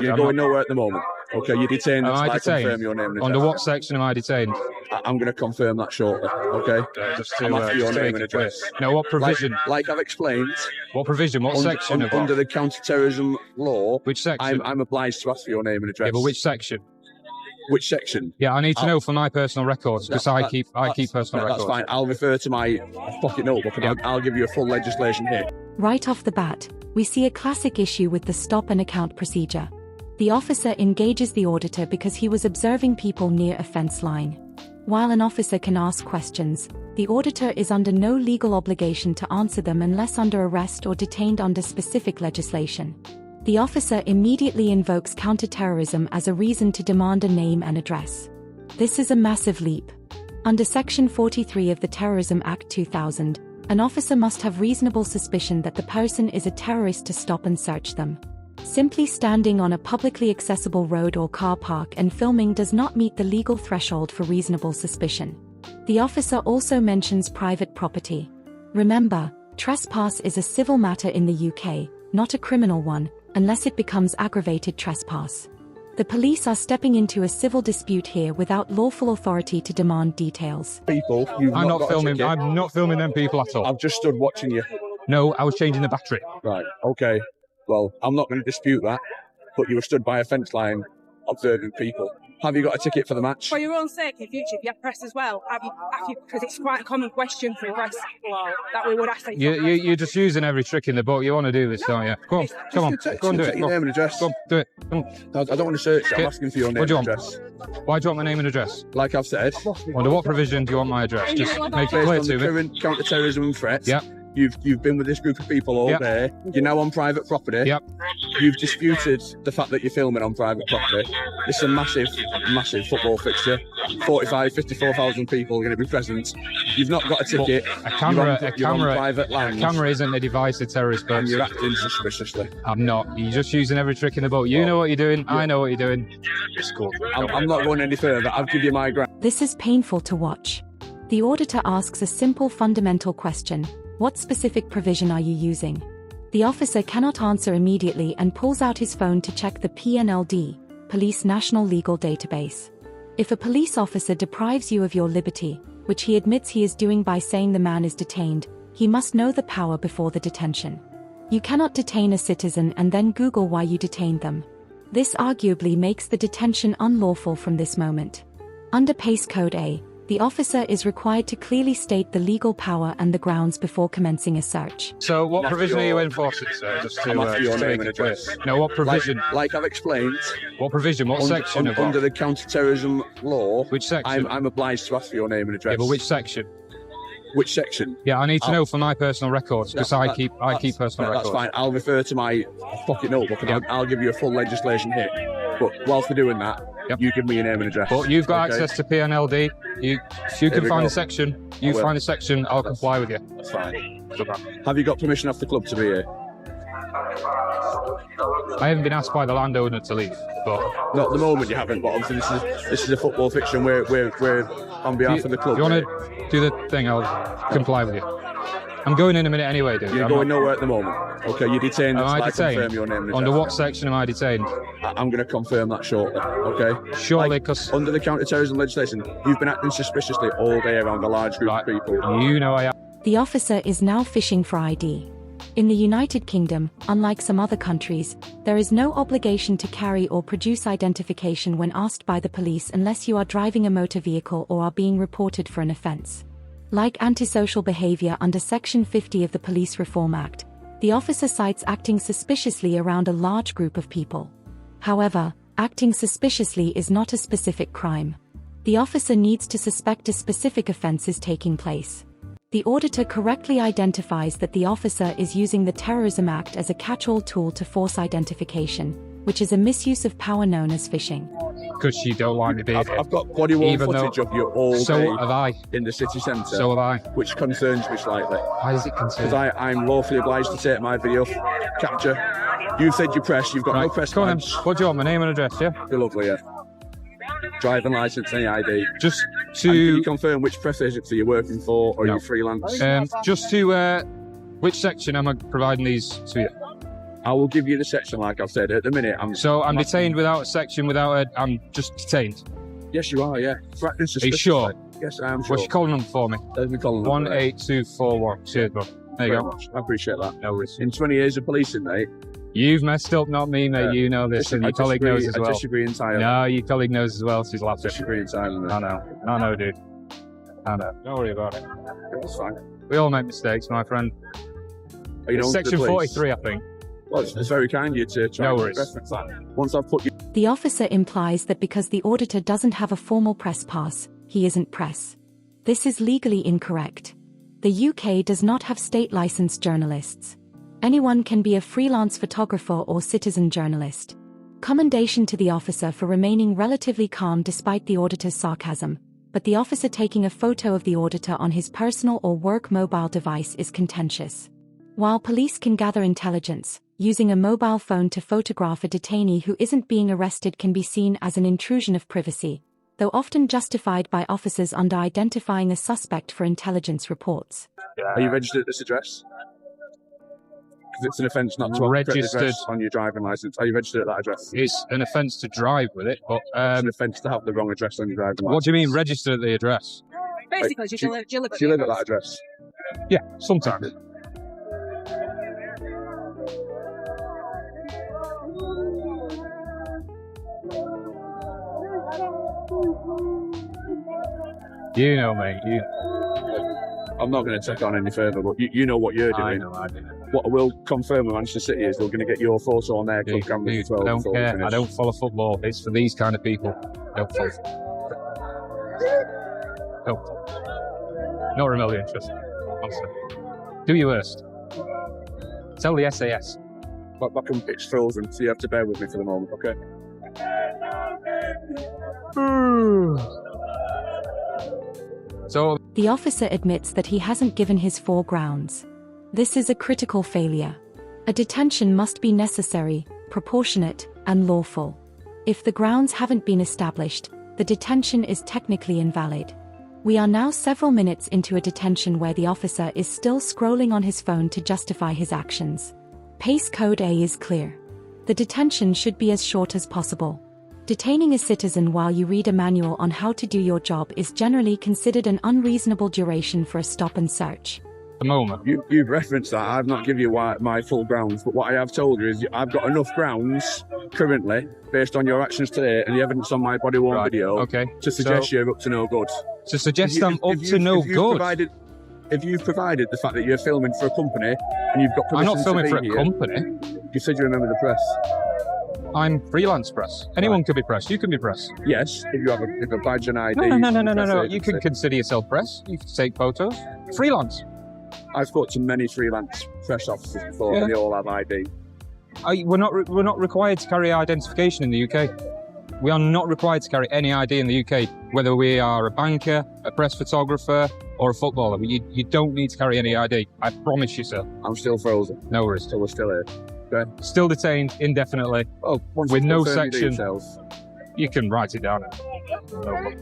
You're going nowhere at the moment. Okay, you're detained until I confirm your name and address. Under what section am I detained? I'm going to confirm that shortly, okay? Just to, I'm after your name and address. No, what provision? Like I've explained. What provision? What section of what? Under the counter-terrorism law. Which section? I'm obliged to ask for your name and address. Yeah, but which section? Which section? Yeah, I need to know for my personal records, because I keep personal records. That's fine. I'll refer to my pocket notebook and I'll give you a full legislation here. Right off the bat, we see a classic issue with the stop and account procedure. The officer engages the auditor because he was observing people near a fence line. While an officer can ask questions, the auditor is under no legal obligation to answer them unless under arrest or detained under specific legislation. The officer immediately invokes counter-terrorism as a reason to demand a name and address. This is a massive leap. Under Section 43 of the Terrorism Act 2000, an officer must have reasonable suspicion that the person is a terrorist to stop and search them. Simply standing on a publicly accessible road or car park and filming does not meet the legal threshold for reasonable suspicion. The officer also mentions private property. Remember, trespass is a civil matter in the UK, not a criminal one, unless it becomes aggravated trespass. The police are stepping into a civil dispute here without lawful authority to demand details. I'm not filming them people at all. I've just stood watching you. No, I was changing the battery. Right, okay. Well, I'm not going to dispute that, but you were stood by a fence line observing people. Have you got a ticket for the match? For your own sake, in future, if you have press as well, because it's quite a common question for press that we would ask. You're just using every trick in the book. You want to do this, don't you? Come on, go and do it. Your name and address. Go on, do it. Come on. I don't want to search you. I'm asking for your name and address. Why do you want my name and address? Like I've said. Under what provision do you want my address? Just make it clear to me. Current counter-terrorism threats. Yep. You've been with this group of people all day. You're now on private property. Yep. You've disputed the fact that you're filming on private property. This is a massive football fixture. 54,000 people are going to be present. You've not got a ticket. You're on private land. A camera isn't a device to terrorist purposes. And you're acting suspiciously. I'm not. You're just using every trick in the book. You know what you're doing. I know what you're doing. It's cool. I'm not going any further. I'll give you my ground. This is painful to watch. The auditor asks a simple fundamental question. What specific provision are you using? The officer cannot answer immediately and pulls out his phone to check the PNLD, Police National Legal Database. If a police officer deprives you of your liberty, which he admits he is doing by saying the man is detained, he must know the power before the detention. You cannot detain a citizen and then Google why you detained them. This arguably makes the detention unlawful from this moment. Under Pace Code A, the officer is required to clearly state the legal power and the grounds before commencing a search. So what provision are you enforcing, sir? Just to your name and address. No, what provision? Like I've explained. What provision? What section of what? Under the counter-terrorism law. Which section? I'm obliged to ask for your name and address. Yeah, but which section? Which section? Yeah, I need to know for my personal records, because I keep personal records. That's fine. I'll refer to my pocket notebook and I'll give you a full legislation here. But whilst we're doing that, you give me your name and address. But you've got access to PNLD. You can find a section. You find a section, I'll comply with you. That's fine. Have you got permission off the club to be here? I haven't been asked by the landowner to leave, but not at the moment you haven't. But obviously this is a football fixture and we're on behalf of the club. If you want to do the thing, I'll comply with you. I'm going in a minute anyway, dude. You're going nowhere at the moment. Okay, you're detained. Am I detained? Confirm your name and address. Under what section am I detained? I'm going to confirm that shortly, okay? Surely, because under the counter-terrorism legislation, you've been acting suspiciously all day around a large group of people. You know I am. The officer is now fishing for ID. In the United Kingdom, unlike some other countries, there is no obligation to carry or produce identification when asked by the police unless you are driving a motor vehicle or are being reported for an offence. Like antisocial behaviour under Section 50 of the Police Reform Act, the officer cites acting suspiciously around a large group of people. However, acting suspiciously is not a specific crime. The officer needs to suspect a specific offence is taking place. The auditor correctly identifies that the officer is using the Terrorism Act as a catch-all tool to force identification, which is a misuse of power known as phishing. Because you don't like me being here. I've got body-worn footage of you all day have I. In the city centre. So have I. Which concerns me slightly. Why does it concern? Because I'm lawfully obliged to take my video capture. You've said you press, you've got no press badge. What do you want, my name and address, yeah? You're lovely, yeah. Driving licence, any ID. Just to... And can you confirm which press agency you're working for, or are you freelance? Just to... which section am I providing these to you? I will give you the section like I've said. At the minute, I'm detained without a section, I'm just detained. Yes, you are, yeah. Are you sure? Yes, I am sure. What's your calling number for me? There's my calling number. 18241. Cheers, bro. There you go. Much. I appreciate that. No worries. In 20 years of policing, mate. You've messed up, not me, mate. You know this, and your colleague knows as well. I disagree entirely. No, your colleague knows as well. She's laughing. I disagree entirely. I know, dude. I know. Don't worry about it. It's fine. We all make mistakes, my friend. Are you it's section 43, I think. Well, it's very kind of you to try and reference that. Once I've put you... The officer implies that because the auditor doesn't have a formal press pass, he isn't press. This is legally incorrect. The UK does not have state-licensed journalists. Anyone can be a freelance photographer or citizen journalist. Commendation to the officer for remaining relatively calm despite the auditor's sarcasm, but the officer taking a photo of the auditor on his personal or work mobile device is contentious. While police can gather intelligence, using a mobile phone to photograph a detainee who isn't being arrested can be seen as an intrusion of privacy, though often justified by officers under identifying a suspect for intelligence reports. Are you registered at this address? Because it's an offence not to have the correct address on your driving licence. Are you registered at that address? It's an offence to drive with it, but... it's an offence to have the wrong address on your driving licence. What do you mean, registered at the address? Basically, do you live at that address? Yeah, sometimes. You know, mate. I'm not going to take on any further, but you know what you're doing. I know. What I will confirm with Manchester City is they're going to get your photo on their club camera as well. I don't care. I don't follow football. It's for these kind of people. Don't follow. Not remotely interested. Honestly. Do your worst. Tell the SAS. My pitch frozen, so you have to bear with me for the moment, okay? So the officer admits that he hasn't given his 4 grounds. This is a critical failure. A detention must be necessary, proportionate, and lawful. If the grounds haven't been established, the detention is technically invalid. We are now several minutes into a detention where the officer is still scrolling on his phone to justify his actions. Pace Code A is clear. The detention should be as short as possible. Detaining a citizen while you read a manual on how to do your job is generally considered an unreasonable duration for a stop and search. The moment. You've referenced that. I've not given you my full grounds, but what I have told you is I've got enough grounds currently, based on your actions today and the evidence on my body-worn video, to suggest you're up to no good. To suggest I'm up to no good? If you've provided the fact that you're filming for a company and you've got permission I'm not filming to for be a here, company. You said you remember the press. I'm freelance press. Anyone could be press. You can be press. Yes, if you have a badge and ID. No. You can consider yourself press. You can take photos. Freelance. I've spoken to many freelance press officers before, and they all have ID. We're not required to carry identification in the UK. We are not required to carry any ID in the UK, whether we are a banker, a press photographer, or a footballer. You don't need to carry any ID. I promise you, sir. I'm still frozen. No worries. So we're still here. Okay. Still detained indefinitely. Oh, with no section. Details. You can write it down. No problem.